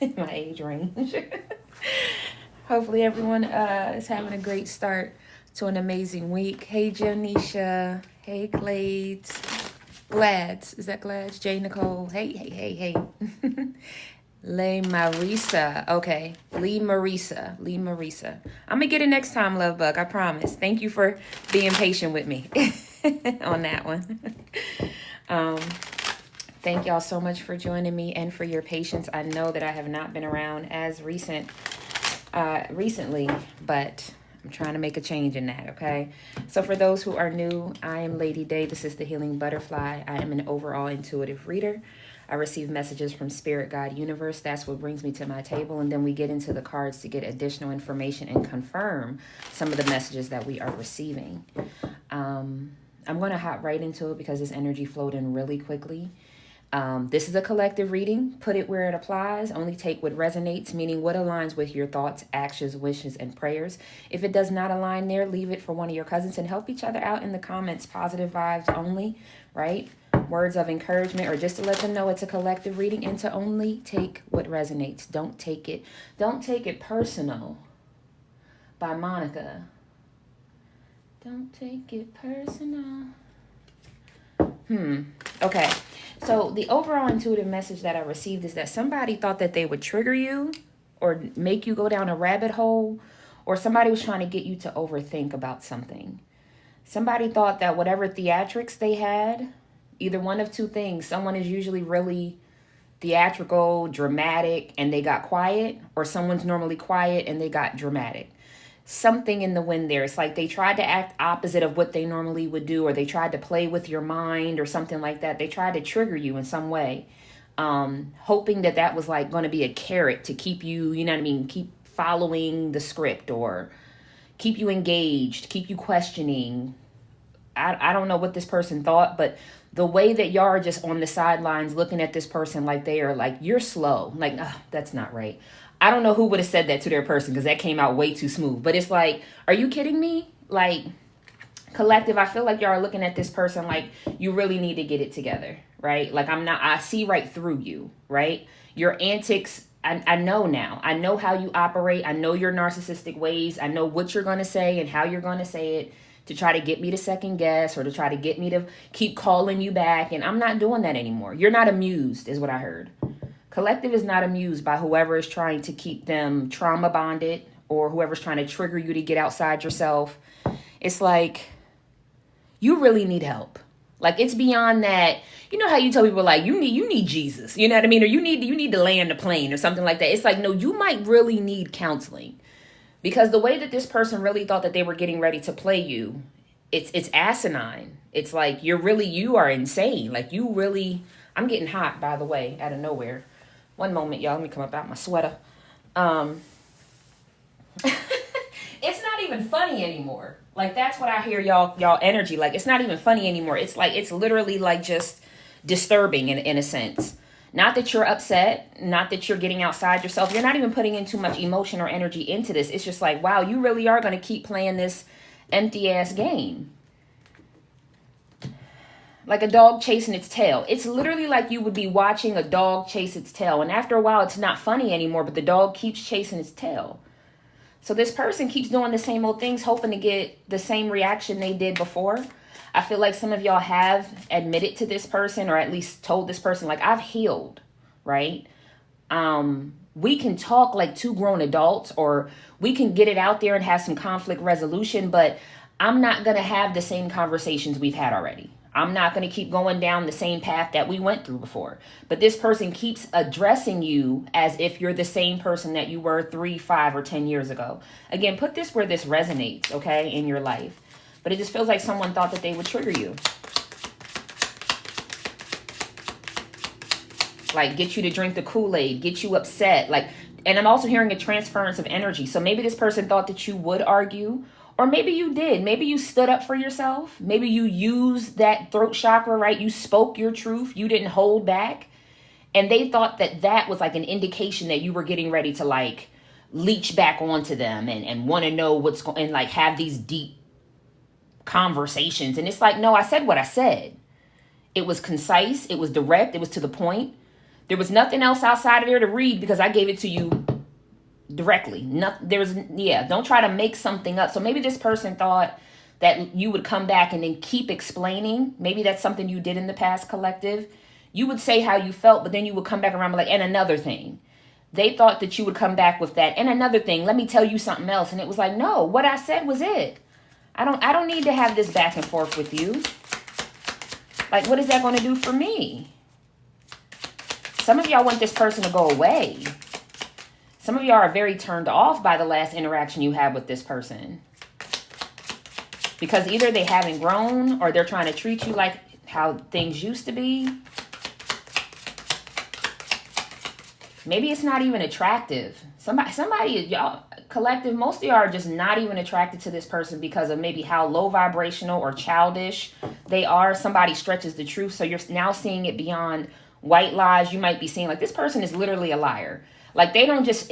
in my age range. Hopefully everyone is having a great start to an amazing week. Hey, Janisha. Hey, Clades. Glads. Is that Glads? Jay Nicole. Hey. Lee Marisa. Okay. Lee Marisa. I'm going to get it next time, Love Bug. I promise. Thank you for being patient with me on that one. um, Thank y'all so much for joining me and for your patience. I know that I have not been around as recently, but I'm trying to make a change in that, okay? So for those who are new, I am Lady Day. This is the Healing Butterfly. I am an overall intuitive reader. I receive messages from Spirit, God, Universe. That's what brings me to my table. And then we get into the cards to get additional information and confirm some of the messages that we are receiving. I'm going to hop right into it because this energy flowed in really quickly. This is a collective reading. Put it where it applies. Only take what resonates, meaning what aligns with your thoughts, actions, wishes, and prayers. If it does not align there, leave it for one of your cousins and help each other out in the comments. Positive vibes only, right? Words of encouragement, or just to let them know it's a collective reading and to only take what resonates. Don't take it personal. By Monica. Don't take it personal. Okay. So the overall intuitive message that I received is that somebody thought that they would trigger you or make you go down a rabbit hole, or somebody was trying to get you to overthink about something. Somebody thought that whatever theatrics they had, either one of two things, someone is usually really theatrical, dramatic, and they got quiet, or someone's normally quiet and they got dramatic. Something in the wind there. It's like they tried to act opposite of what they normally would do, or they tried to play with your mind or something like that. They tried to trigger you in some way, hoping that that was like going to be a carrot to keep you, you know what I mean, keep following the script or keep you engaged, keep you questioning. I don't know what this person thought, but the way that y'all are just on the sidelines looking at this person like they are like, you're slow. Like, oh, that's not right. I don't know who would have said that to their person because that came out way too smooth. But it's like, are you kidding me? Like, collective, I feel like y'all are looking at this person like you really need to get it together, right? Like I see right through you, right? Your antics, I know now. I know how you operate. I know your narcissistic ways. I know what you're going to say and how you're going to say it to try to get me to second guess or to try to get me to keep calling you back. And I'm not doing that anymore. You're not amused is what I heard. Collective is not amused by whoever is trying to keep them trauma bonded or whoever's trying to trigger you to get outside yourself. It's like, you really need help. Like, it's beyond that. You know how you tell people like, you need Jesus, you know what I mean? Or you need to land the plane or something like that. It's like, no, you might really need counseling, because the way that this person really thought that they were getting ready to play you, it's asinine. It's like, you are insane. Like, you really, I'm getting hot, by the way, out of nowhere. One moment, y'all. Let me come up out my sweater. It's not even funny anymore. Like, that's what I hear y'all energy. Like, it's not even funny anymore. It's like, it's literally like just disturbing in a sense. Not that you're upset, not that you're getting outside yourself. You're not even putting in too much emotion or energy into this. It's just like, wow, you really are going to keep playing this empty ass game. Like a dog chasing its tail. It's literally like you would be watching a dog chase its tail. And after a while, it's not funny anymore, but the dog keeps chasing its tail. So this person keeps doing the same old things, hoping to get the same reaction they did before. I feel like some of y'all have admitted to this person, or at least told this person, like, I've healed, right? We can talk like two grown adults, or we can get it out there and have some conflict resolution, but I'm not going to have the same conversations we've had already. I'm not going to keep going down the same path that we went through before. But this person keeps addressing you as if you're the same person that you were 3, 5, or 10 years ago. Again, put this where this resonates, okay, in your life. But it just feels like someone thought that they would trigger you. Like, get you to drink the Kool-Aid, get you upset. Like, and I'm also hearing a transference of energy. So maybe this person thought that you would argue. Or maybe you did. Maybe you stood up for yourself. Maybe you used that throat chakra, right? You spoke your truth. You didn't hold back. And they thought that that was like an indication that you were getting ready to like leech back onto them and want to know what's going, and like have these deep conversations. And it's like, no, I said what I said. It was concise. It was direct. It was to the point. There was nothing else outside of there to read because I gave it to you directly. Don't try to make something up. So maybe this person thought that you would come back and then keep explaining. Maybe that's something you did in the past, collective. You would say how you felt, but then you would come back around and be like, and another thing. They thought that you would come back with that. And another thing, let me tell you something else. And it was like, no, what I said was it. I don't need to have this back and forth with you. Like, what is that going to do for me? Some of y'all want this person to go away. Some of y'all are very turned off by the last interaction you had with this person. Because either they haven't grown or they're trying to treat you like how things used to be. Maybe it's not even attractive. Somebody, y'all, collective, most of y'all are just not even attracted to this person because of maybe how low vibrational or childish they are. Somebody stretches the truth. So you're now seeing it beyond white lies. You might be seeing like this person is literally a liar. Like they don't just,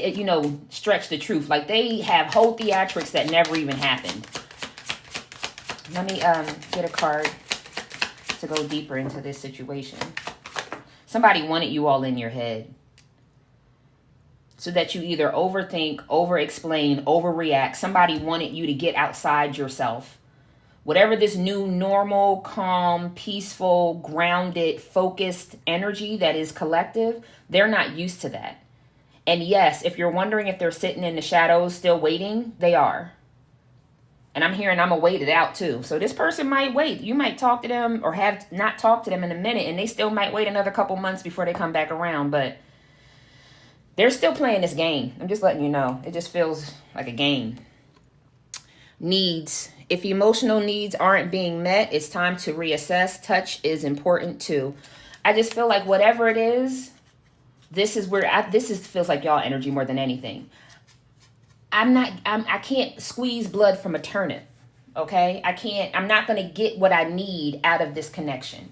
stretch the truth. Like they have whole theatrics that never even happened. Let me get a card to go deeper into this situation. Somebody wanted you all in your head so that you either overthink, over-explain, overreact. Somebody wanted you to get outside yourself. Whatever this new normal, calm, peaceful, grounded, focused energy that is collective, they're not used to that. And yes, if you're wondering if they're sitting in the shadows still waiting, they are. And I'm hearing I'm going to wait it out too. So this person might wait. You might talk to them or have not talked to them in a minute, and they still might wait another couple months before they come back around. But they're still playing this game. I'm just letting you know. It just feels like a game. Needs. If emotional needs aren't being met, it's time to reassess. Touch is important too. I just feel like whatever it is, this feels like y'all energy more than anything. I can't squeeze blood from a turnip. Okay? I'm not going to get what I need out of this connection.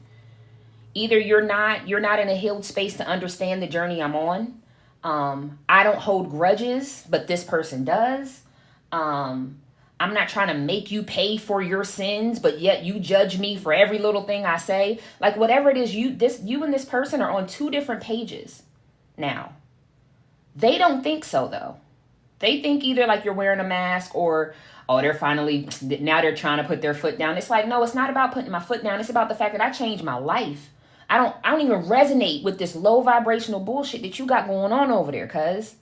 Either you're not in a healed space to understand the journey I'm on. I don't hold grudges, but this person does. I'm not trying to make you pay for your sins, but yet you judge me for every little thing I say. Like whatever it is, you and this person are on two different pages now. They don't think so though. They think either like you're wearing a mask or, oh, now they're trying to put their foot down. It's like, no, it's not about putting my foot down. It's about the fact that I changed my life. I don't even resonate with this low vibrational bullshit that you got going on over there, cuz.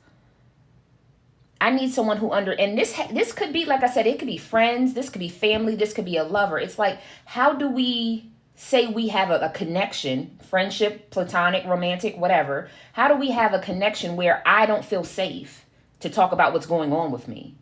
I need someone who and this could be, like I said, it could be friends, this could be family, this could be a lover. It's like, how do we say we have a connection, friendship, platonic, romantic, whatever. How do we have a connection where I don't feel safe to talk about what's going on with me?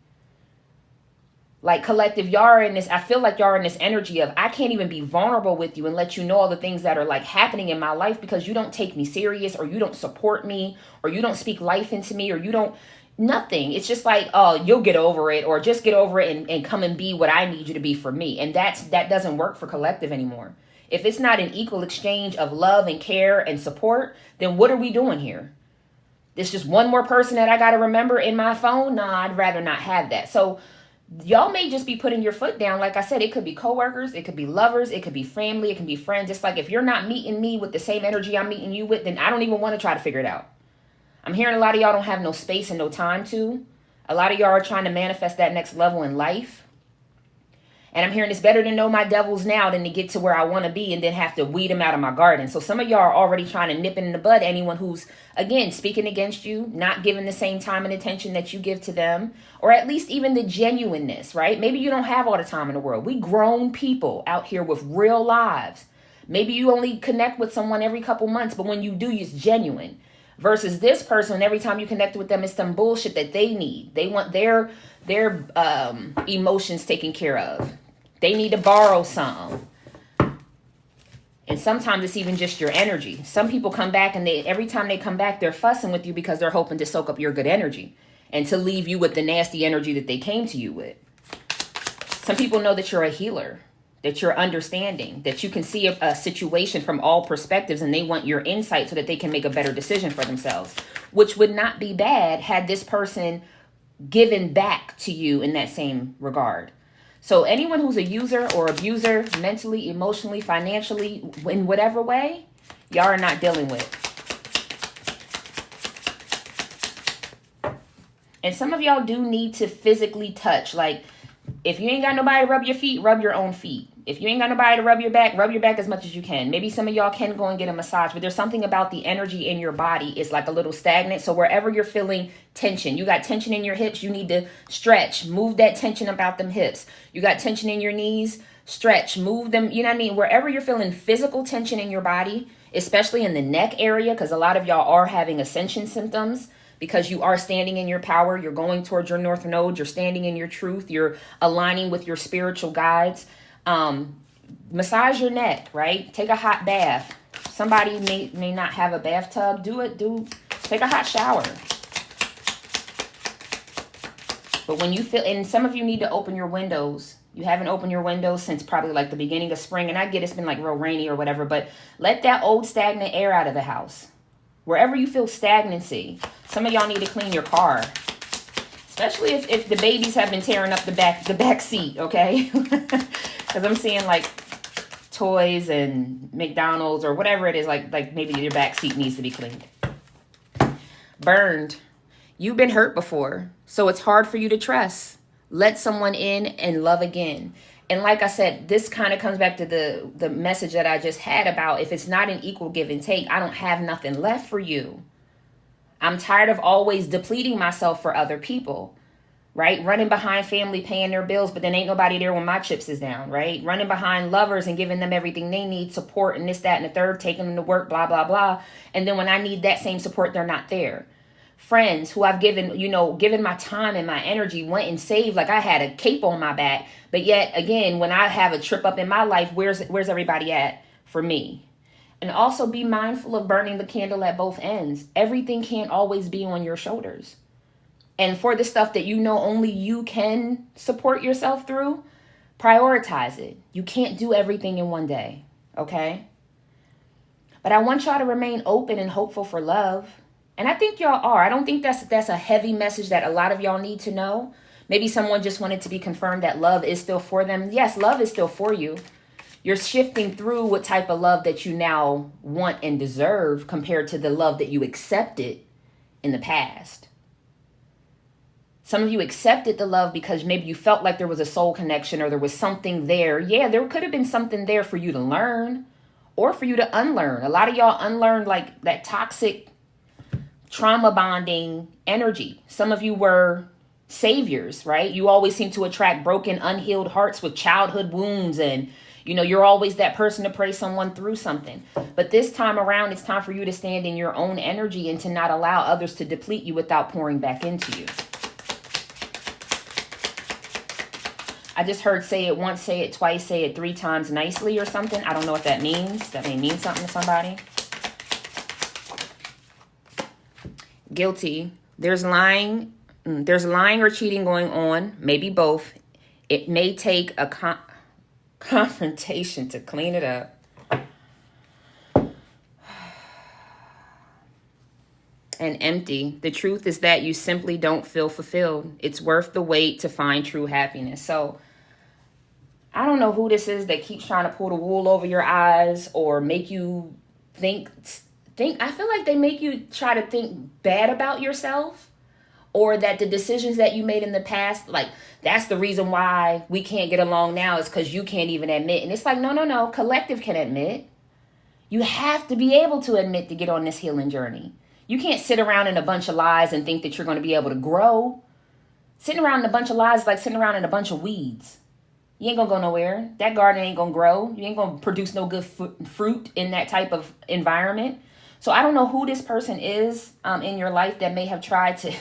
Like collective, y'all are in this, I feel like y'all are in this energy of, I can't even be vulnerable with you and let you know all the things that are like happening in my life because you don't take me serious or you don't support me or you don't speak life into me or you don't, nothing. It's just like, oh, you'll get over it or just get over it and come and be what I need you to be for me. And that doesn't work for collective anymore. If it's not an equal exchange of love and care and support, then what are we doing here? It's just one more person that I got to remember in my phone? Nah, I'd rather not have that. So y'all may just be putting your foot down. Like I said, it could be coworkers, it could be lovers, it could be family, it can be friends. It's like if you're not meeting me with the same energy I'm meeting you with, then I don't even want to try to figure it out. I'm hearing a lot of y'all don't have no space and no time to. A lot of y'all are trying to manifest that next level in life. And I'm hearing it's better to know my devils now than to get to where I want to be and then have to weed them out of my garden. So some of y'all are already trying to nip it in the bud. Anyone who's, again, speaking against you, not giving the same time and attention that you give to them, or at least even the genuineness, right? Maybe you don't have all the time in the world. We grown people out here with real lives. Maybe you only connect with someone every couple months, but when you do, it's genuine. Versus this person, every time you connect with them, it's some bullshit that they need. They want their emotions taken care of. They need to borrow some. And sometimes it's even just your energy. Some people come back and every time they come back, they're fussing with you because they're hoping to soak up your good energy and to leave you with the nasty energy that they came to you with. Some people know that you're a healer, that you're understanding, that you can see a situation from all perspectives and they want your insight so that they can make a better decision for themselves, which would not be bad had this person given back to you in that same regard. So anyone who's a user or abuser, mentally, emotionally, financially, in whatever way, y'all are not dealing with. And some of y'all do need to physically touch. Like, if you ain't got nobody to rub your feet, rub your own feet. If you ain't got nobody to rub your back as much as you can. Maybe some of y'all can go and get a massage, but there's something about the energy in your body is like a little stagnant. So wherever you're feeling tension, you got tension in your hips, you need to stretch, move that tension about them hips. You got tension in your knees, stretch, move them, you know what I mean? Wherever you're feeling physical tension in your body, especially in the neck area, because a lot of y'all are having ascension symptoms, because you are standing in your power, you're going towards your north node, you're standing in your truth, you're aligning with your spiritual guides. Massage your neck, right? Take a hot bath. Somebody may not have a bathtub. Take a hot shower. But when you feel, and some of you need to open your windows. You haven't opened your windows since probably like the beginning of spring. And I get it's been like real rainy or whatever, but let that old stagnant air out of the house. Wherever you feel stagnancy. Some of y'all need to clean your car. Especially if the babies have been tearing up the back seat, okay? Because I'm seeing like toys and McDonald's or whatever it is, like maybe your back seat needs to be cleaned. Burned. You've been hurt before, so it's hard for you to trust. Let someone in and love again. And like I said, this kind of comes back to the message that I just had about if it's not an equal give and take, I don't have nothing left for you. I'm tired of always depleting myself for other people, right? Running behind family, paying their bills, but then ain't nobody there when my chips is down, right? Running behind lovers and giving them everything they need, support and this, that, and the third, taking them to work, blah, blah, blah. And then when I need that same support, they're not there. Friends who I've given my time and my energy, went and saved like I had a cape on my back. But yet again, when I have a trip up in my life, where's everybody at for me? And also be mindful of burning the candle at both ends. Everything can't always be on your shoulders. And for the stuff that you know only you can support yourself through, prioritize it. You can't do everything in one day, okay? But I want y'all to remain open and hopeful for love. And I think y'all are. I don't think that's a heavy message that a lot of y'all need to know. Maybe someone just wanted to be confirmed that love is still for them. Yes, love is still for you. You're shifting through what type of love that you now want and deserve compared to the love that you accepted in the past. Some of you accepted the love because maybe you felt like there was a soul connection or there was something there. Yeah, there could have been something there for you to learn or for you to unlearn. A lot of y'all unlearned like that toxic trauma bonding energy. Some of you were saviors, right? You always seem to attract broken, unhealed hearts with childhood wounds, and you're always that person to pray someone through something. But this time around, it's time for you to stand in your own energy and to not allow others to deplete you without pouring back into you. I just heard say it once, say it twice, say it 3 times nicely or something. I don't know what that means. That may mean something to somebody. Guilty. There's lying or cheating going on, maybe both. It may take a confrontation to clean it up. And empty. The truth is that you simply don't feel fulfilled. It's worth the wait to find true happiness. So I don't know who this is that keeps trying to pull the wool over your eyes or make you think. I feel like they make you try to think bad about yourself, or that the decisions that you made in the past, like that's the reason why we can't get along now is because you can't even admit. And it's like, no. Collective can admit. You have to be able to admit to get on this healing journey. You can't sit around in a bunch of lies and think that you're going to be able to grow. Sitting around in a bunch of lies is like sitting around in a bunch of weeds. You ain't going to go nowhere. That garden ain't going to grow. You ain't going to produce no good fruit in that type of environment. So I don't know who this person is in your life that may have tried to,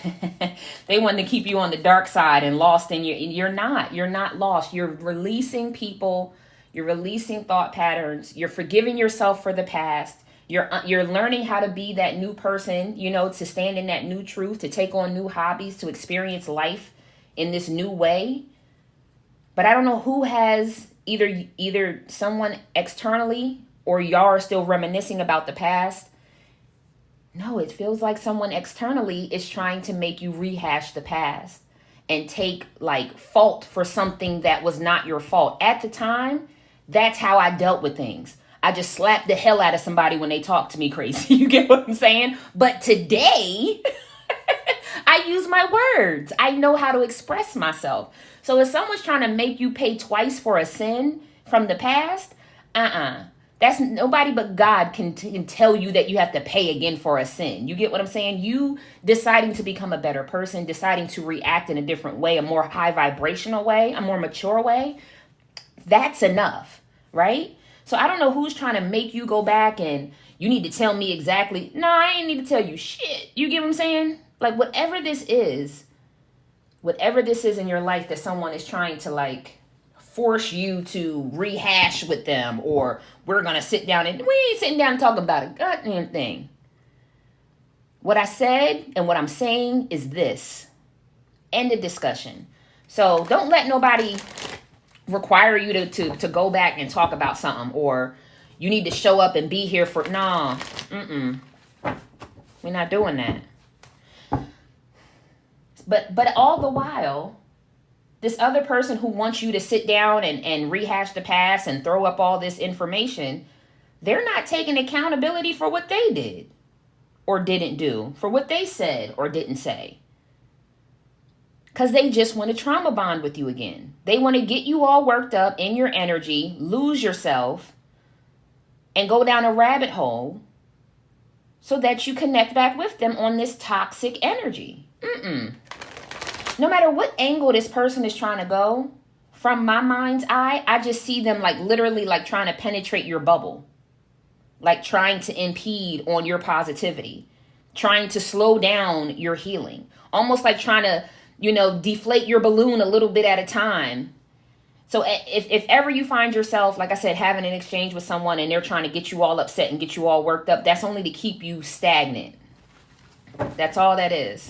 they wanted to keep you on the dark side and lost in you're not lost. You're releasing people. You're releasing thought patterns. You're forgiving yourself for the past. You're learning how to be that new person, to stand in that new truth, to take on new hobbies, to experience life in this new way. But I don't know who has either someone externally or y'all are still reminiscing about the past. No, it feels like someone externally is trying to make you rehash the past and take fault for something that was not your fault. At the time, that's how I dealt with things. I just slapped the hell out of somebody when they talked to me crazy. You get what I'm saying? But today, I use my words. I know how to express myself. So if someone's trying to make you pay twice for a sin from the past, that's nobody but God can tell you that you have to pay again for a sin. You get what I'm saying? You deciding to become a better person, deciding to react in a different way, a more high vibrational way, a more mature way, that's enough, right? So I don't know who's trying to make you go back and you need to tell me exactly. No, I ain't need to tell you shit. You get what I'm saying? Like whatever this is in your life that someone is trying to like force you to rehash with them, or we're going to sit down and we ain't sitting down and talking about a goddamn thing. What I said and what I'm saying is this. End of discussion. So don't let nobody require you to go back and talk about something, or you need to show up and be here for, nah, we're not doing that. But all the while, this other person who wants you to sit down and rehash the past and throw up all this information, they're not taking accountability for what they did or didn't do, for what they said or didn't say. Because they just want to trauma bond with you again. They want to get you all worked up in your energy, lose yourself, and go down a rabbit hole so that you connect back with them on this toxic energy. No matter what angle this person is trying to go, from my mind's eye, I just see them like literally like trying to penetrate your bubble. Like trying to impede on your positivity. Trying to slow down your healing. Almost like trying to, deflate your balloon a little bit at a time. So if ever you find yourself, like I said, having an exchange with someone and they're trying to get you all upset and get you all worked up, that's only to keep you stagnant. That's all that is.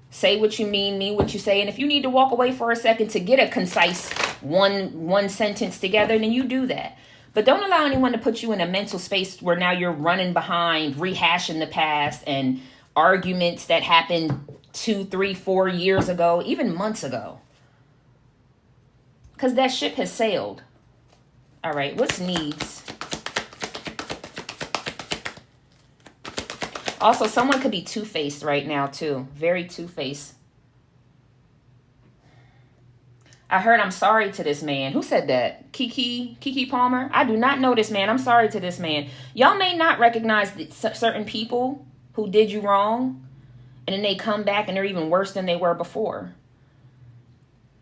Say what you mean what you say. And if you need to walk away for a second to get a concise one sentence together, then you do that. But don't allow anyone to put you in a mental space where now you're running behind, rehashing the past and arguments that happened 2, 3, 4 years ago, even months ago. Because that ship has sailed. All right, what's needs? Also, someone could be two-faced right now, too. Very two-faced. I heard I'm sorry to this man. Who said that? Kiki Palmer? I do not know this man. I'm sorry to this man. Y'all may not recognize certain people who did you wrong, and then they come back and they're even worse than they were before.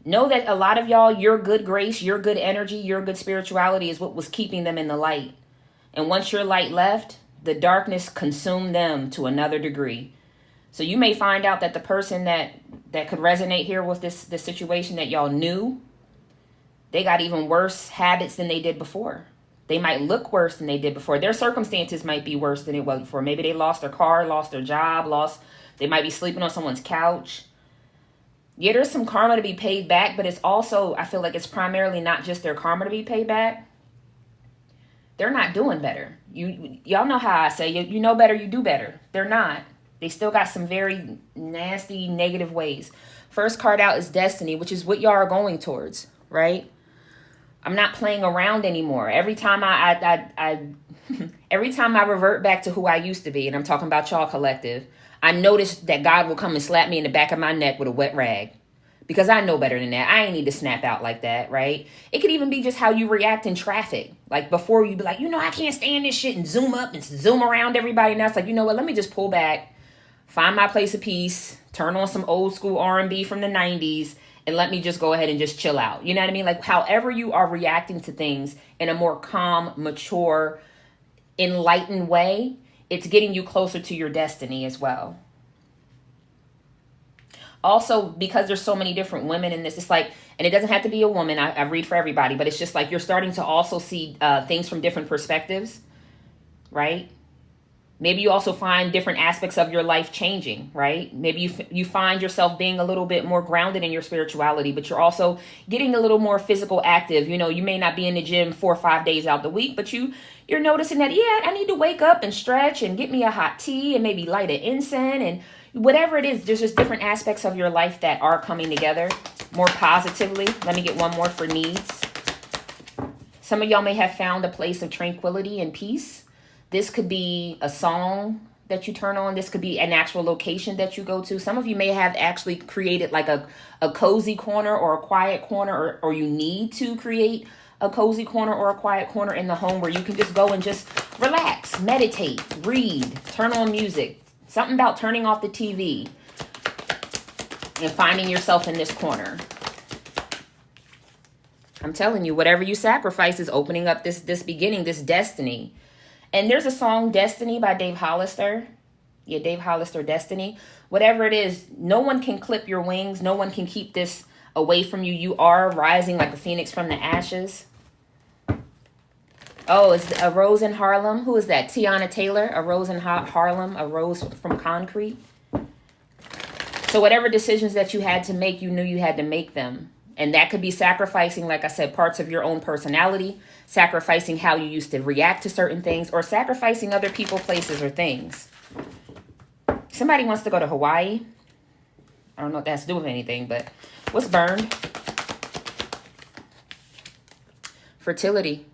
Know that a lot of y'all, your good grace, your good energy, your good spirituality is what was keeping them in the light. And once your light left, the darkness consumed them to another degree. So you may find out that the person that could resonate here with this situation that y'all knew, they got even worse habits than they did before. They might look worse than they did before. Their circumstances might be worse than it was before. Maybe they lost their car, lost their job, they might be sleeping on someone's couch. Yeah, there's some karma to be paid back, but it's also, I feel like it's primarily not just their karma to be paid back. They're not doing better. Y'all know how I say, you know better, you do better. They're not. They still got some very nasty, negative ways. First card out is Destiny, which is what y'all are going towards, right? I'm not playing around anymore. Every time every time I revert back to who I used to be, and I'm talking about y'all collective, I notice that God will come and slap me in the back of my neck with a wet rag. Because I know better than that. I ain't need to snap out like that, right? It could even be just how you react in traffic. Like before you be like, I can't stand this shit, and zoom up and zoom around everybody. Now it's like, you know what? Let me just pull back, find my place of peace, turn on some old school R&B from the 90s, and let me just go ahead and just chill out. You know what I mean? Like however you are reacting to things in a more calm, mature, enlightened way, it's getting you closer to your destiny as well. Also, because there's so many different women in this, it's like, and it doesn't have to be a woman, I read for everybody, but it's just like you're starting to also see things from different perspectives, right? Maybe you also find different aspects of your life changing, right? Maybe you find yourself being a little bit more grounded in your spirituality, but you're also getting a little more physical active. You may not be in the gym 4 or 5 days out the week, but you're noticing that, I need to wake up and stretch and get me a hot tea and maybe light an incense and whatever it is. There's just different aspects of your life that are coming together more positively. Let me get one more for needs. Some of y'all may have found a place of tranquility and peace. This could be a song that you turn on. This could be an actual location that you go to. Some of you may have actually created like a cozy corner or a quiet corner, or you need to create a cozy corner or a quiet corner in the home where you can just go and just relax, meditate, read, turn on music. Something about turning off the TV and finding yourself in this corner. I'm telling you, whatever you sacrifice is opening up this beginning, this destiny. And there's a song, Destiny, by Dave Hollister. Yeah, Dave Hollister, Destiny. Whatever it is, no one can clip your wings. No one can keep this away from you. You are rising like a phoenix from the ashes. Oh, it's A Rose in Harlem. Who is that? Tiana Taylor. A Rose in Harlem. A Rose from Concrete. So whatever decisions that you had to make, you knew you had to make them. And that could be sacrificing, like I said, parts of your own personality, sacrificing how you used to react to certain things, or sacrificing other people, places, or things. Somebody wants to go to Hawaii. I don't know what that has to do with anything, but what's burned? Fertility.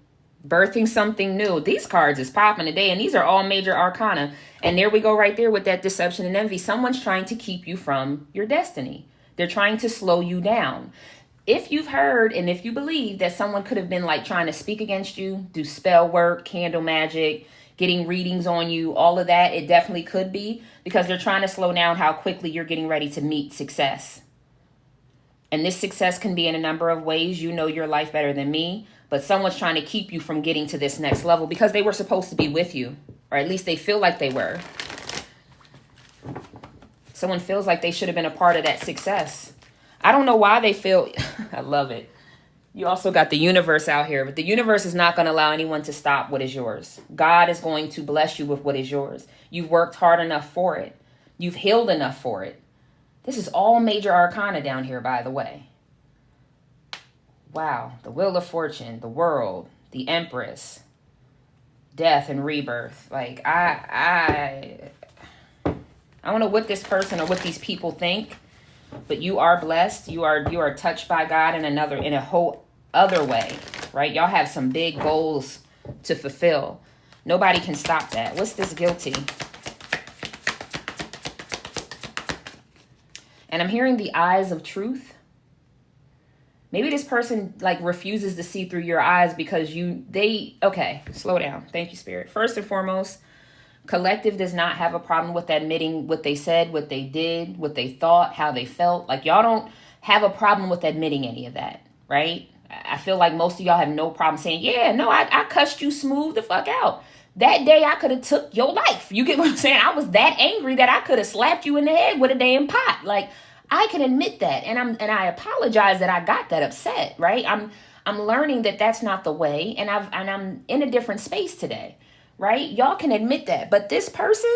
Birthing something new. These cards is popping today, and these are all major arcana. And there we go right there with that deception and envy. Someone's trying to keep you from your destiny. They're trying to slow you down. If you've heard and if you believe that someone could have been like trying to speak against you, do spell work, candle magic, getting readings on you, all of that, it definitely could be because they're trying to slow down how quickly you're getting ready to meet success. And this success can be in a number of ways. You know your life better than me, but someone's trying to keep you from getting to this next level because they were supposed to be with you, or at least they feel like they were. Someone feels like they should have been a part of that success. I don't know why they feel, I love it. You also got the universe out here, but the universe is not going to allow anyone to stop what is yours. God is going to bless you with what is yours. You've worked hard enough for it. You've healed enough for it. This is all major arcana down here, by the way. Wow. The Wheel of Fortune, the World, the Empress, death and rebirth. Like, I don't know what this person or what these people think, but you are blessed. You are touched by God in a whole other way, right? Y'all have some big goals to fulfill. Nobody can stop that. What's this guilty? And I'm hearing the eyes of truth. Maybe this person like refuses to see through your eyes because okay, slow down. Thank you, Spirit. First and foremost, collective does not have a problem with admitting what they said, what they did, what they thought, how they felt. Like, y'all don't have a problem with admitting any of that, right? I feel like most of y'all have no problem saying, yeah, no, I cussed you smooth the fuck out. That day I could have took your life. You get what I'm saying? I was that angry that I could have slapped you in the head with a damn pot. Like, I can admit that. And I apologize that I got that upset, right? I'm learning that that's not the way. And I'm in a different space today. Right? Y'all can admit that. But this person,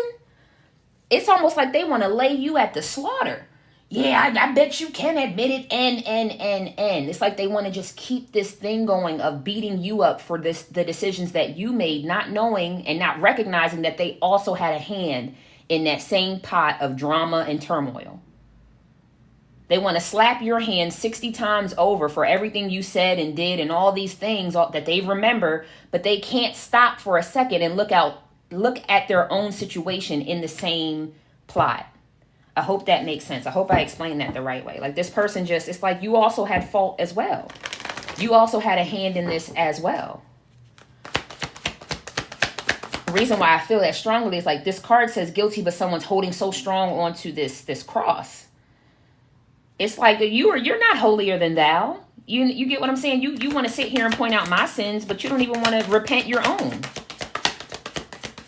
it's almost like they want to lay you at the slaughter. Yeah, I bet you can admit it. And. It's like they want to just keep this thing going of beating you up for the decisions that you made, not knowing and not recognizing that they also had a hand in that same pot of drama and turmoil. They want to slap your hand 60 times over for everything you said and did and all these things that they remember, but they can't stop for a second and look at their own situation in the same plot. I hope that makes sense. I hope I explained that the right way. Like, this person it's like you also had fault as well. You also had a hand in this as well. The reason why I feel that strongly is like this card says guilty, but someone's holding so strong onto this cross. It's like you're not holier than thou. You get what I'm saying? You want to sit here and point out my sins, but you don't even want to repent your own.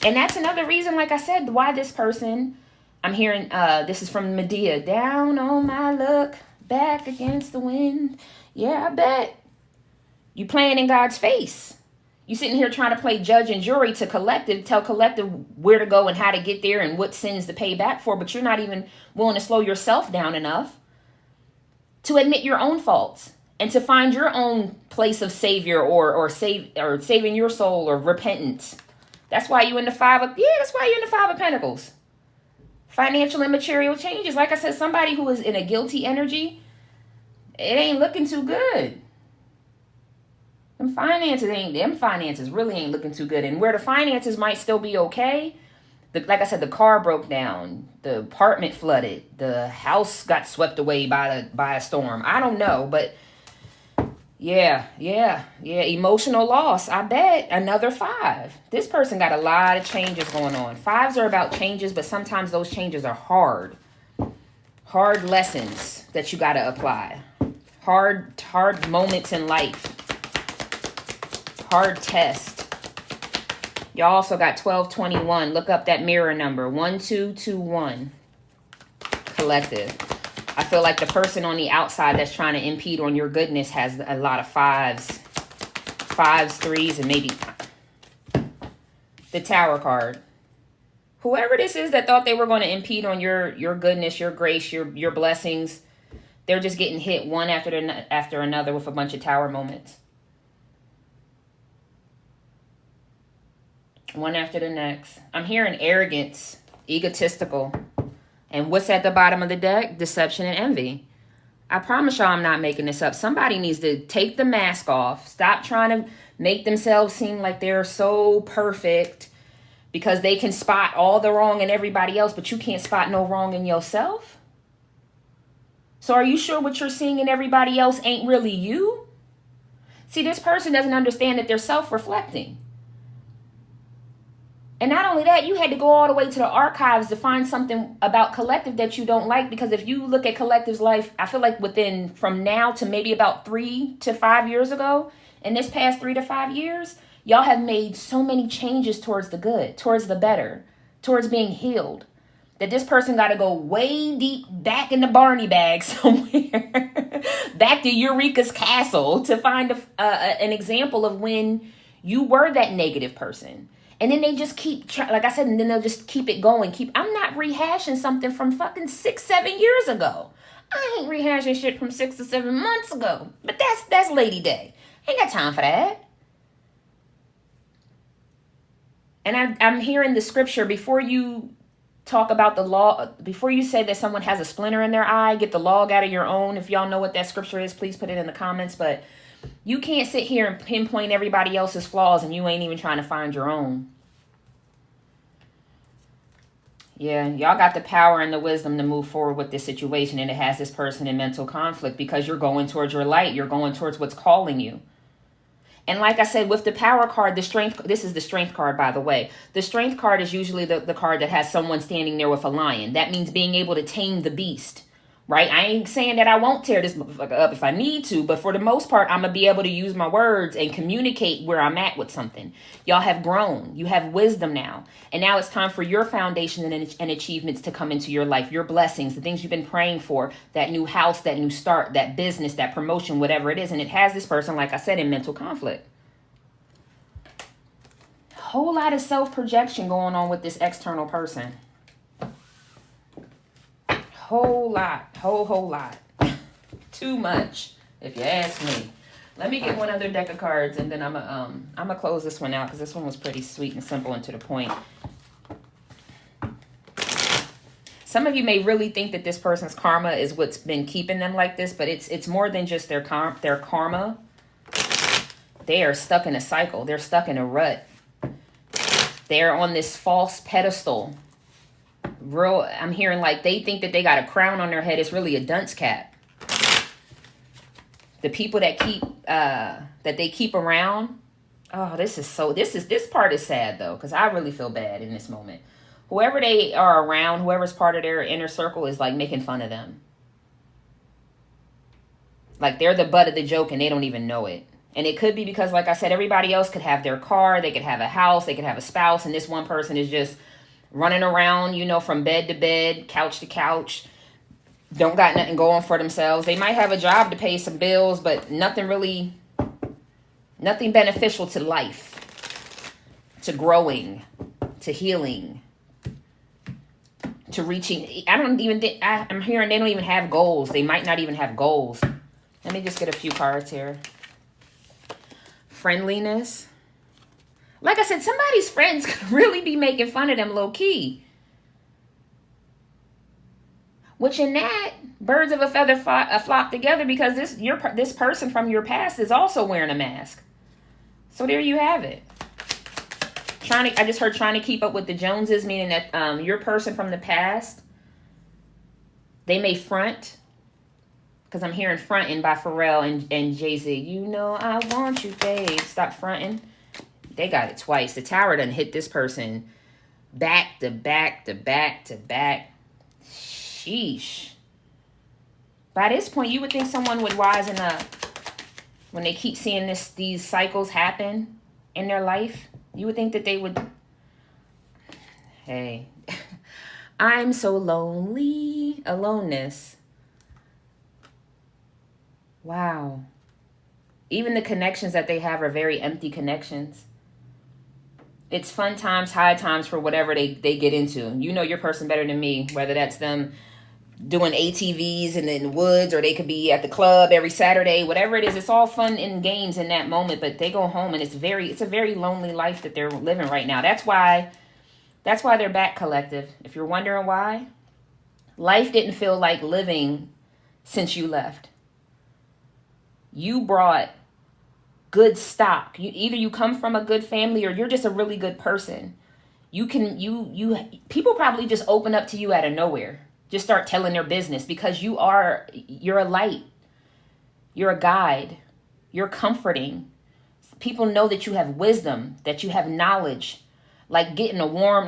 And that's another reason, like I said, why this person, I'm hearing, this is from Medea. Down on my luck, back against the wind. Yeah, I bet. You playing in God's face. You sitting here trying to play judge and jury to collective, tell collective where to go and how to get there and what sins to pay back for, but you're not even willing to slow yourself down enough to admit your own faults and to find your own place of savior or saving your soul or repentance. That's why you in the Five of Pentacles. Financial and material changes. Like I said, somebody who is in a guilty energy, it ain't looking too good. Them finances really ain't looking too good. And where the finances might still be okay, Like I said, the car broke down, the apartment flooded, the house got swept away by a storm. I don't know, but yeah. Emotional loss. I bet another 5. This person got a lot of changes going on. 5s are about changes, but sometimes those changes are hard. Hard lessons that you got to apply. Hard moments in life. Hard tests. Y'all also got 1221. Look up that mirror number. 1221. Collective. I feel like the person on the outside that's trying to impede on your goodness has a lot of 5s. 5s, 3s, and maybe the Tower card. Whoever this is that thought they were going to impede on your goodness, your grace, your blessings, they're just getting hit one after another with a bunch of Tower moments. One after the next. I'm hearing arrogance, egotistical. And what's at the bottom of the deck? Deception and envy. I promise y'all I'm not making this up. Somebody needs to take the mask off. Stop trying to make themselves seem like they're so perfect because they can spot all the wrong in everybody else, but you can't spot no wrong in yourself. So are you sure what you're seeing in everybody else ain't really you? See, this person doesn't understand that they're self-reflecting. And not only that, you had to go all the way to the archives to find something about Collective that you don't like. Because if you look at Collective's life, I feel like from now to maybe about 3 to 5 years ago, in this past 3 to 5 years, y'all have made so many changes towards the good, towards the better, towards being healed, that this person got to go way deep back in the Barney bag somewhere, back to Eureka's castle to find an example of when you were that negative person. And then they just keep, like I said, and then they'll just keep it going. I'm not rehashing something from fucking 6-7 years ago. I ain't rehashing shit from 6 to 7 months ago. But that's Lady Day. Ain't got time for that. And I'm hearing the scripture, before you talk about the law, before you say that someone has a splinter in their eye, get the log out of your own. If y'all know what that scripture is, please put it in the comments. But you can't sit here and pinpoint everybody else's flaws and you ain't even trying to find your own. Yeah, y'all got the power and the wisdom to move forward with this situation, and it has this person in mental conflict because you're going towards your light. You're going towards what's calling you. And like I said, with the power card, the strength, this is the strength card, by the way. The strength card is usually the card that has someone standing there with a lion. That means being able to tame the beast. Right? I ain't saying that I won't tear this motherfucker up if I need to, but for the most part, I'm going to be able to use my words and communicate where I'm at with something. Y'all have grown. You have wisdom now. And now it's time for your foundation and achievements to come into your life, your blessings, the things you've been praying for, that new house, that new start, that business, that promotion, whatever it is. And it has this person, like I said, in mental conflict. Whole lot of self-projection going on with this external person. Whole lot. Whole lot. Too much, if you ask me. Let me get one other deck of cards, and then I'm gonna close this one out because this one was pretty sweet and simple and to the point. Some of you may really think that this person's karma is what's been keeping them like this, but it's more than just their karma. They are stuck in a cycle. They're stuck in a rut. They're on this false pedestal. I'm hearing like they think that they got a crown on their head. It's really a dunce cap. The people that they keep around. Oh, this part is sad though, because I really feel bad in this moment. Whoever they are around, whoever's part of their inner circle is like making fun of them. Like they're the butt of the joke and they don't even know it. And it could be because, like I said, everybody else could have their car, they could have a house, they could have a spouse, and this one person is just running around, from bed to bed, couch to couch, don't got nothing going for themselves. They might have a job to pay some bills, but nothing beneficial to life, to growing, to healing, to reaching. I'm hearing they don't even have goals. They might not even have goals. Let me just get a few cards here. Friendliness. Like I said, somebody's friends could really be making fun of them low key. Which in that, birds of a feather flock together, because this person from your past is also wearing a mask. So there you have it. I just heard trying to keep up with the Joneses, meaning that your person from the past, they may front, because I'm hearing fronting by Pharrell and Jay-Z. You know I want you, babe. Stop fronting. They got it twice. The tower done hit this person back to back to back to back. Sheesh. By this point, you would think someone would wisen up when they keep seeing these cycles happen in their life. You would think that they would, hey, I'm so lonely. Aloneness. Wow. Even the connections that they have are very empty connections. It's fun times, high times for whatever they get into. You know your person better than me, whether that's them doing ATVs in the woods, or they could be at the club every Saturday, whatever it is. It's all fun and games in that moment, but they go home and it's a very lonely life that they're living right now. That's why they're back, collective. If you're wondering why, life didn't feel like living since you left. You brought good stock. Either you come from a good family or you're just a really good person. People probably just open up to you out of nowhere. Just start telling their business because you're a light. You're a guide. You're comforting. People know that you have wisdom, that you have knowledge. Like getting a warm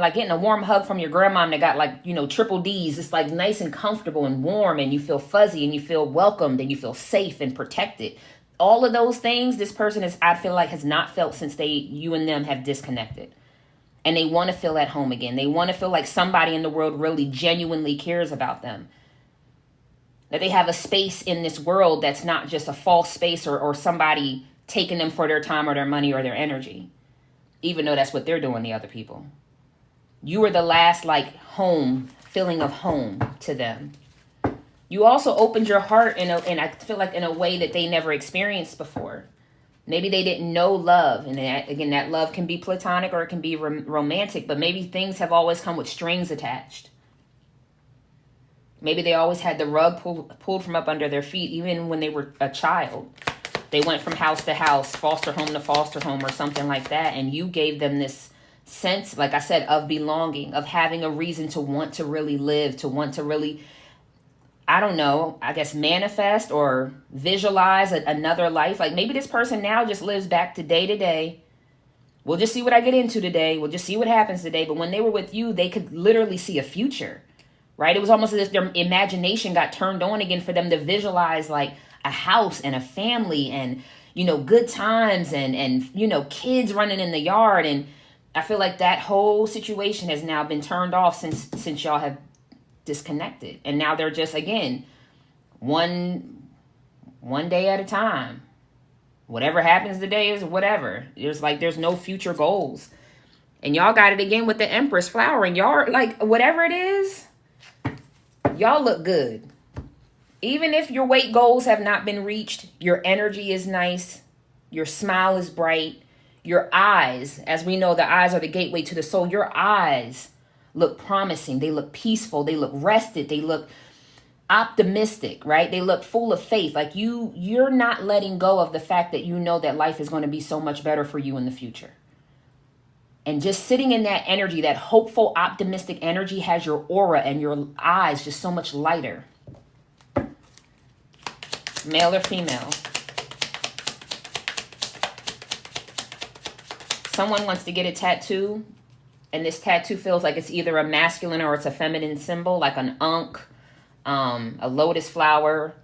hug from your grandmom that got triple D's. It's like nice and comfortable and warm, and you feel fuzzy and you feel welcomed and you feel safe and protected. All of those things this person I feel like has not felt since you and them have disconnected. And they want to feel at home again. They want to feel like somebody in the world really genuinely cares about them. That they have a space in this world that's not just a false space or somebody taking them for their time or their money or their energy. Even though that's what they're doing to other people. You were the last home, feeling of home to them. You also opened your heart and I feel like in a way that they never experienced before. Maybe they didn't know love. And that love can be platonic or it can be romantic. But maybe things have always come with strings attached. Maybe they always had the rug pulled from up under their feet, even when they were a child. They went from house to house, foster home to foster home or something like that. And you gave them this sense, like I said, of belonging, of having a reason to want to really live, to want to really, I don't know, I guess manifest or visualize another life. Like maybe this person now just lives back to day. We'll just see what I get into today. We'll just see what happens today. But when they were with you, they could literally see a future, right? It was almost as if their imagination got turned on again for them to visualize like a house and a family and, good times and kids running in the yard. And I feel like that whole situation has now been turned off since y'all have disconnected. And now they're just, again, one day at a time. Whatever happens today is whatever. There's no future goals. And y'all got it again with the Empress flowering. Y'all, whatever it is, y'all look good. Even if your weight goals have not been reached, your energy is nice. Your smile is bright. Your eyes, as we know, the eyes are the gateway to the soul. Your eyes look promising. They look peaceful. They look rested. They look optimistic, right? They look full of faith. Like you're not letting go of the fact that you know that life is going to be so much better for you in the future. And just sitting in that energy, that hopeful, optimistic energy has your aura and your eyes just so much lighter. Male or female. Someone wants to get a tattoo, and this tattoo feels like it's either a masculine or it's a feminine symbol, like an ankh, a lotus flower.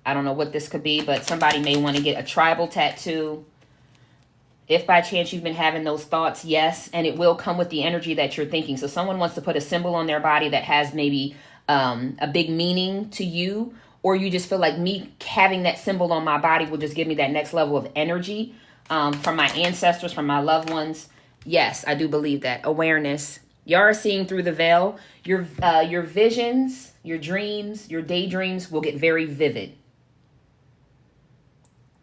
I don't know what this could be, but somebody may want to get a tribal tattoo. If by chance you've been having those thoughts, yes, and it will come with the energy that you're thinking. So someone wants to put a symbol on their body that has maybe a big meaning to you, or you just feel like me having that symbol on my body will just give me that next level of energy from my ancestors, from my loved ones. Yes, I do believe that. Awareness. You are seeing through the veil. Your visions, your dreams, your daydreams will get very vivid.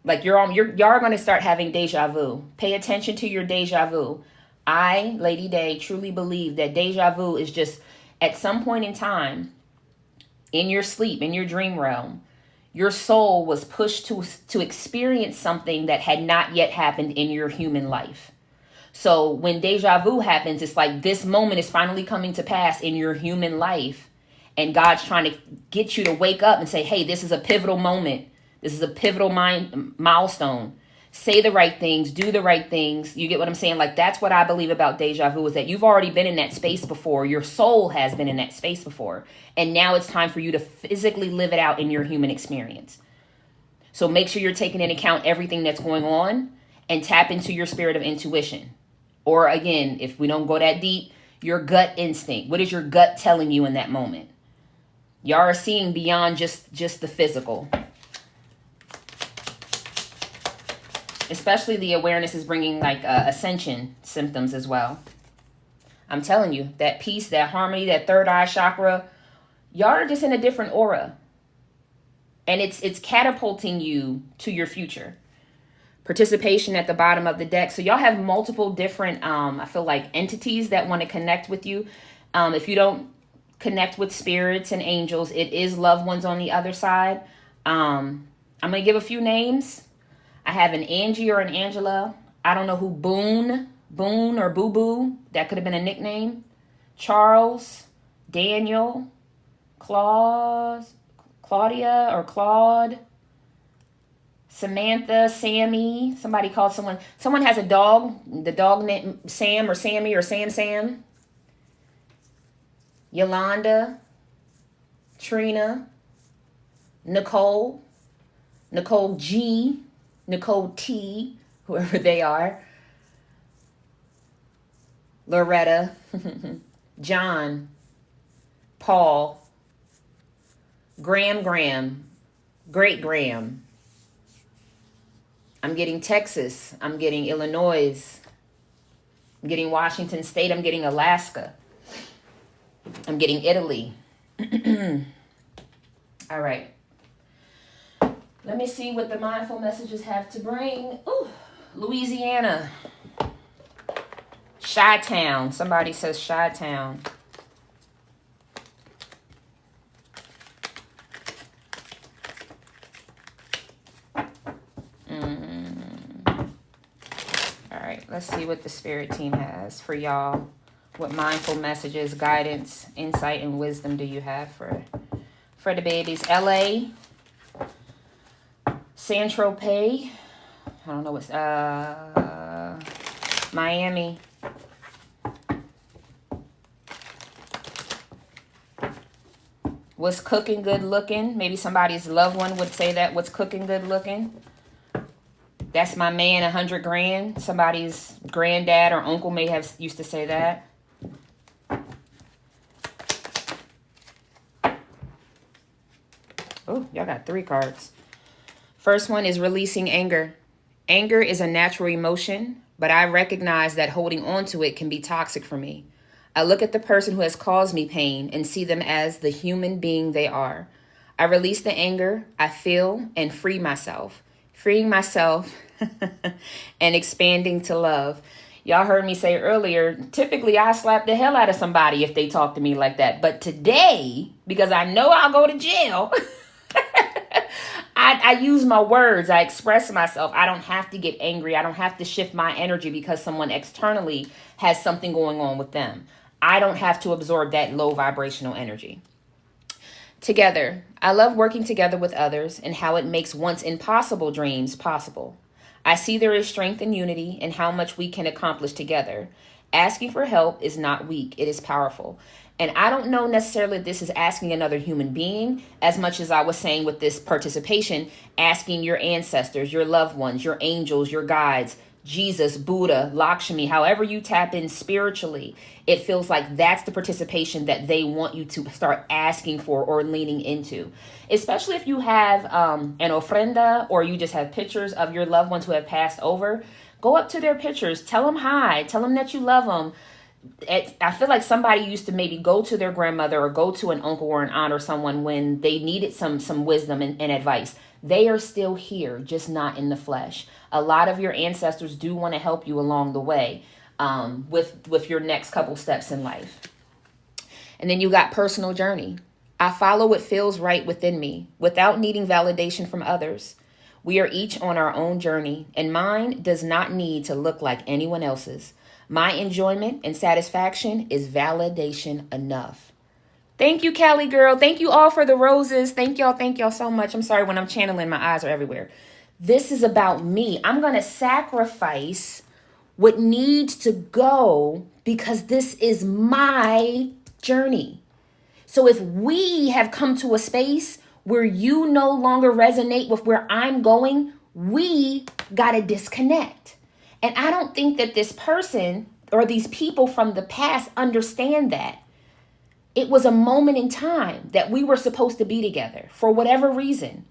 Like y'all are going to start having deja vu. Pay attention to your deja vu. I, Lady Day, truly believe that deja vu is just at some point in time in your sleep, in your dream realm, your soul was pushed to experience something that had not yet happened in your human life. So when deja vu happens, it's like this moment is finally coming to pass in your human life. And God's trying to get you to wake up and say, hey, this is a pivotal moment. This is a pivotal milestone. Say the right things, do the right things. You get what I'm saying? Like, that's what I believe about deja vu, is that you've already been in that space before. Your soul has been in that space before. And now it's time for you to physically live it out in your human experience. So make sure you're taking into account everything that's going on and tap into your spirit of intuition. Or again, if we don't go that deep, your gut instinct. What is your gut telling you in that moment? Y'all are seeing beyond just the physical. Especially the awareness is bringing like ascension symptoms as well. I'm telling you, that peace, that harmony, that third eye chakra, y'all are just in a different aura. And it's catapulting you to your future. Participation at the bottom of the deck. So y'all have multiple different, I feel like, entities that want to connect with you. If you don't connect with spirits and angels, it is loved ones on the other side. I'm going to give a few names. I have an Angie or an Angela. I don't know who. Boone or Boo Boo. That could have been a nickname. Charles, Daniel, Claudia or Claude, Samantha, Sammy. Somebody called someone has a dog. The dog named Sam or Sammy or Sam. Yolanda, Trina, Nicole G, Nicole T, whoever they are, Loretta, John, Paul, Graham, Great Graham. I'm getting Texas. I'm getting Illinois. I'm getting Washington State. I'm getting Alaska. I'm getting Italy. All right. Let me see what the mindful messages have to bring. Ooh, Louisiana. Chi-Town. Somebody says Chi-Town. All right, let's see what the spirit team has for y'all. What mindful messages, guidance, insight, and wisdom do you have for the babies? LA, San Tropez, I don't know what's Miami, what's cooking good looking? Maybe somebody's loved one would say that. What's cooking good looking? That's my man, 100 grand. Somebody's granddad or uncle may have used to say that. Oh, y'all got 3 cards. First one is releasing anger. Anger is a natural emotion, but I recognize that holding on to it can be toxic for me. I look at the person who has caused me pain and see them as the human being they are. I release the anger I feel and free myself. Freeing myself and expanding to love. Y'all heard me say earlier, typically I slap the hell out of somebody if they talk to me like that. But today, because I know I'll go to jail, I use my words. I express myself. I don't have to get angry. I don't have to shift my energy because someone externally has something going on with them. I don't have to absorb that low vibrational energy. Together, I love working together with others and how it makes once impossible dreams possible. I see there is strength in unity and how much we can accomplish together. Asking for help is not weak, it is powerful. And I don't know necessarily if this is asking another human being as much as I was saying with this participation, asking your ancestors, your loved ones, your angels, your guides, Jesus, Buddha, Lakshmi, however you tap in spiritually, it feels like that's the participation that they want you to start asking for or leaning into. Especially if you have an ofrenda or you just have pictures of your loved ones who have passed over. Go up to their pictures, tell them hi, tell them that you love them. I feel like somebody used to maybe go to their grandmother or go to an uncle or an aunt or someone when they needed some wisdom and advice. They are still here, just not in the flesh. A lot of your ancestors do want to help you along the way with your next couple steps in life. And then you got personal journey. I follow what feels right within me without needing validation from others. We are each on our own journey, and mine does not need to look like anyone else's. My enjoyment and satisfaction is validation enough. Thank you, Callie girl. Thank you all for the roses. Thank y'all so much. I'm sorry when I'm channeling, my eyes are everywhere. This is about me. I'm going to sacrifice what needs to go because this is my journey. So if we have come to a space where you no longer resonate with where I'm going, we got to disconnect. And I don't think that this person or these people from the past understand that. It was a moment in time that we were supposed to be together for whatever reason.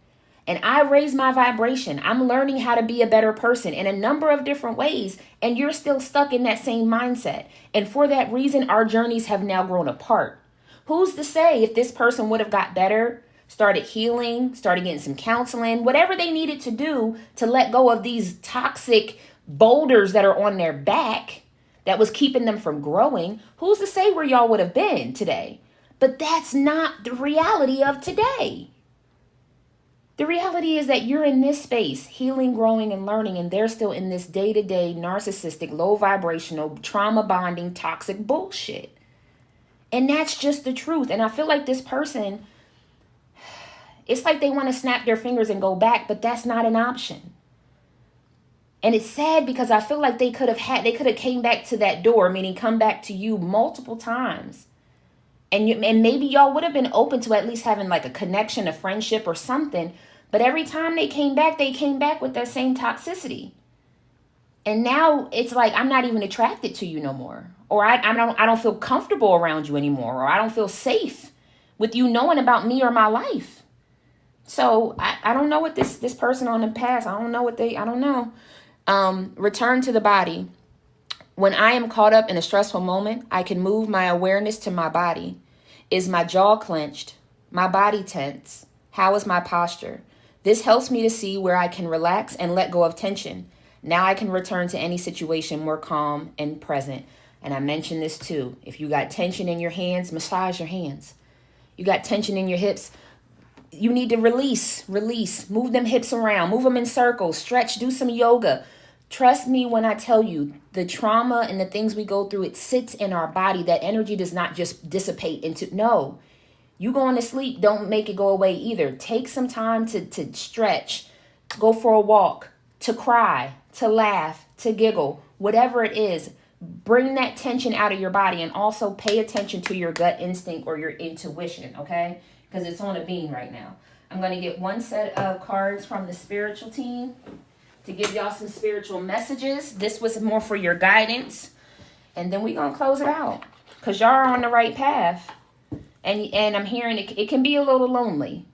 And I raised my vibration. I'm learning how to be a better person in a number of different ways. And you're still stuck in that same mindset. And for that reason, our journeys have now grown apart. Who's to say if this person would have got better, started healing, started getting some counseling, whatever they needed to do to let go of these toxic boulders that are on their back that was keeping them from growing, who's to say where y'all would have been today? But that's not the reality of today. The reality is that you're in this space, healing, growing, and learning, and they're still in this day-to-day narcissistic, low vibrational, trauma bonding, toxic bullshit. And that's just the truth. And I feel like this person, it's like they want to snap their fingers and go back, but that's not an option. And it's sad because I feel like they could have came back to that door, meaning come back to you multiple times. And maybe y'all would have been open to at least having like a connection, a friendship or something. But every time they came back with that same toxicity. And now it's like, I'm not even attracted to you no more. Or I don't feel comfortable around you anymore. Or I don't feel safe with you knowing about me or my life. So I don't know what this person on the past, I don't know. Return to the body. When I am caught up in a stressful moment, I can move my awareness to my body. Is my jaw clenched? My body tense? How is my posture? This helps me to see where I can relax and let go of tension. Now I can return to any situation more calm and present. And I mentioned this too. If you got tension in your hands, massage your hands. You got tension in your hips, you need to release. Move them hips around. Move them in circles. Stretch. Do some yoga. Trust me when I tell you, the trauma and the things we go through, it sits in our body. That energy does not just dissipate into, no. You going to sleep, don't make it go away either. Take some time to stretch, to go for a walk, to cry, to laugh, to giggle, whatever it is. Bring that tension out of your body and also pay attention to your gut instinct or your intuition, okay? Because it's on a beam right now. I'm going to get one set of cards from the spiritual team to give y'all some spiritual messages. This was more for your guidance. And then we're going to close it out. Because y'all are on the right path. And I'm hearing it can be a little lonely.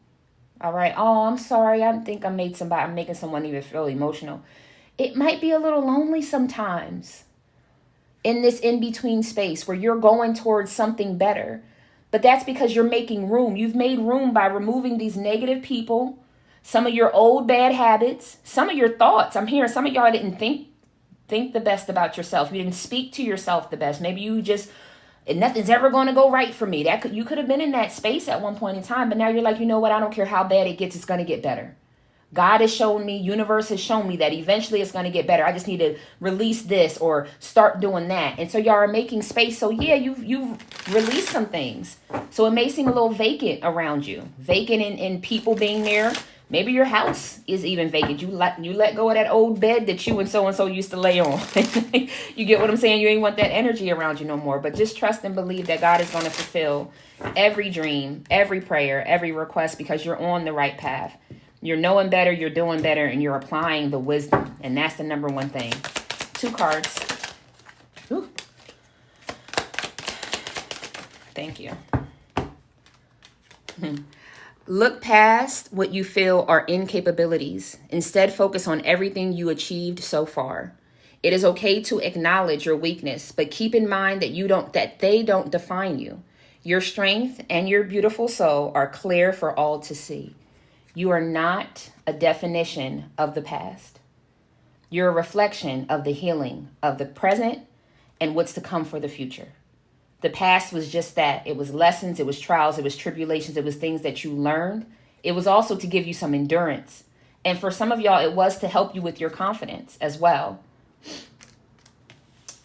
All right. Oh, I'm sorry. I think I'm making someone even feel emotional. It might be a little lonely sometimes. In this in-between space where you're going towards something better. But that's because you're making room. You've made room by removing these negative people, some of your old bad habits, some of your thoughts. I'm hearing some of y'all didn't think the best about yourself. You didn't speak to yourself the best. Maybe you just, nothing's ever going to go right for me. You could have been in that space at one point in time, but now you're like, you know what? I don't care how bad it gets. It's going to get better. God has shown me, universe has shown me that eventually it's going to get better. I just need to release this or start doing that. And so y'all are making space. So yeah, you've released some things. So it may seem a little vacant around you. Vacant in people being there. Maybe your house is even vacant. You let go of that old bed that you and so used to lay on. You get what I'm saying? You ain't want that energy around you no more. But just trust and believe that God is going to fulfill every dream, every prayer, every request because you're on the right path. You're knowing better, you're doing better, and you're applying the wisdom. And that's the number one thing. 2 cards. Ooh. Thank you. Look past what you feel are incapabilities. Instead, focus on everything you achieved so far. It is okay to acknowledge your weakness, but keep in mind that they don't define you. Your strength and your beautiful soul are clear for all to see. You are not a definition of the past. You're a reflection of the healing of the present and what's to come for the future. The past was just that. It was lessons, it was trials, it was tribulations, it was things that you learned. It was also to give you some endurance. And for some of y'all, it was to help you with your confidence as well.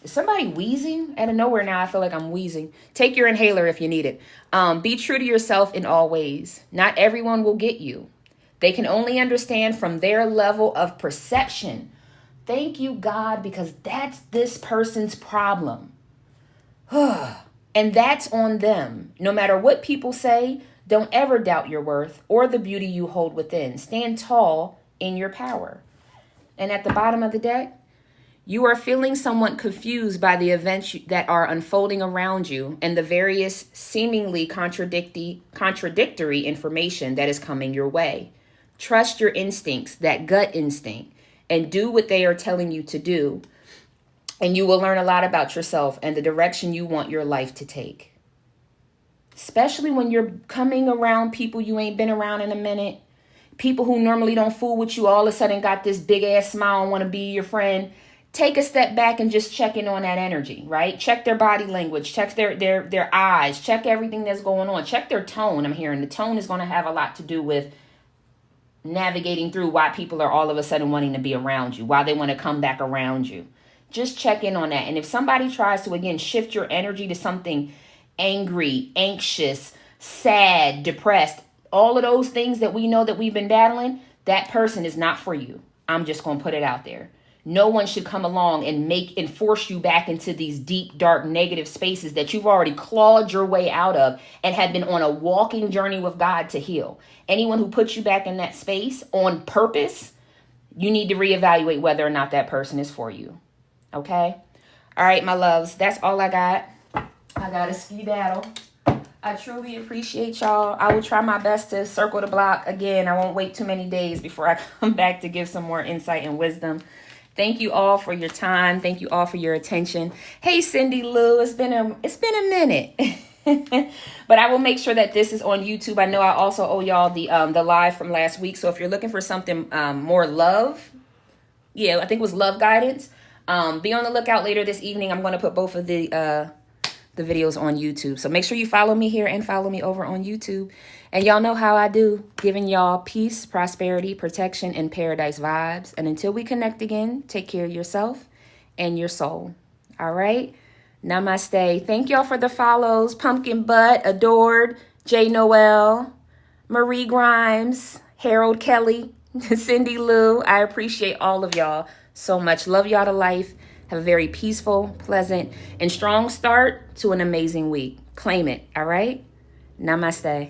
Is somebody wheezing out of nowhere? Now I feel like I'm wheezing. Take your inhaler if you need it. Be true to yourself in all ways. Not everyone will get you. They can only understand from their level of perception. Thank you, God, because that's this person's problem. And that's on them. No matter what people say, don't ever doubt your worth or the beauty you hold within. Stand tall in your power. And at the bottom of the deck, you are feeling somewhat confused by the events that are unfolding around you and the various seemingly contradictory information that is coming your way. Trust your instincts, that gut instinct, and do what they are telling you to do. And you will learn a lot about yourself and the direction you want your life to take. Especially when you're coming around people you ain't been around in a minute. People who normally don't fool with you all of a sudden got this big ass smile and want to be your friend. Take a step back and just check in on that energy, right? Check their body language, check their eyes, check everything that's going on, check their tone. I'm hearing the tone is going to have a lot to do with navigating through why people are all of a sudden wanting to be around you, why they want to come back around you. Just check in on that. And if somebody tries to, again, shift your energy to something angry, anxious, sad, depressed, all of those things that we know that we've been battling, that person is not for you. I'm just going to put it out there. No one should come along and force you back into these deep, dark, negative spaces that you've already clawed your way out of and have been on a walking journey with God to heal. Anyone who puts you back in that space on purpose, you need to reevaluate whether or not that person is for you. Okay? All right, my loves. That's all I got. I got a skedaddle. I truly appreciate y'all. I will try my best to circle the block again. I won't wait too many days before I come back to give some more insight and wisdom. Thank you all for your time. Thank you all for your attention. Hey, Cindy Lou, it's been a minute. But I will make sure that this is on YouTube. I know I also owe y'all the live from last week. So if you're looking for something more love, I think it was love guidance. Be on the lookout later this evening. I'm going to put both of the videos on YouTube. So make sure you follow me here and follow me over on YouTube. And y'all know how I do, giving y'all peace, prosperity, protection, and paradise vibes. And until we connect again, take care of yourself and your soul. All right? Namaste. Thank y'all for the follows. Pumpkin Butt, Adored, J. Noel, Marie Grimes, Harold Kelly, Cindy Lou. I appreciate all of y'all so much. Love y'all to life. Have a very peaceful, pleasant, and strong start to an amazing week. Claim it, all right? Namaste.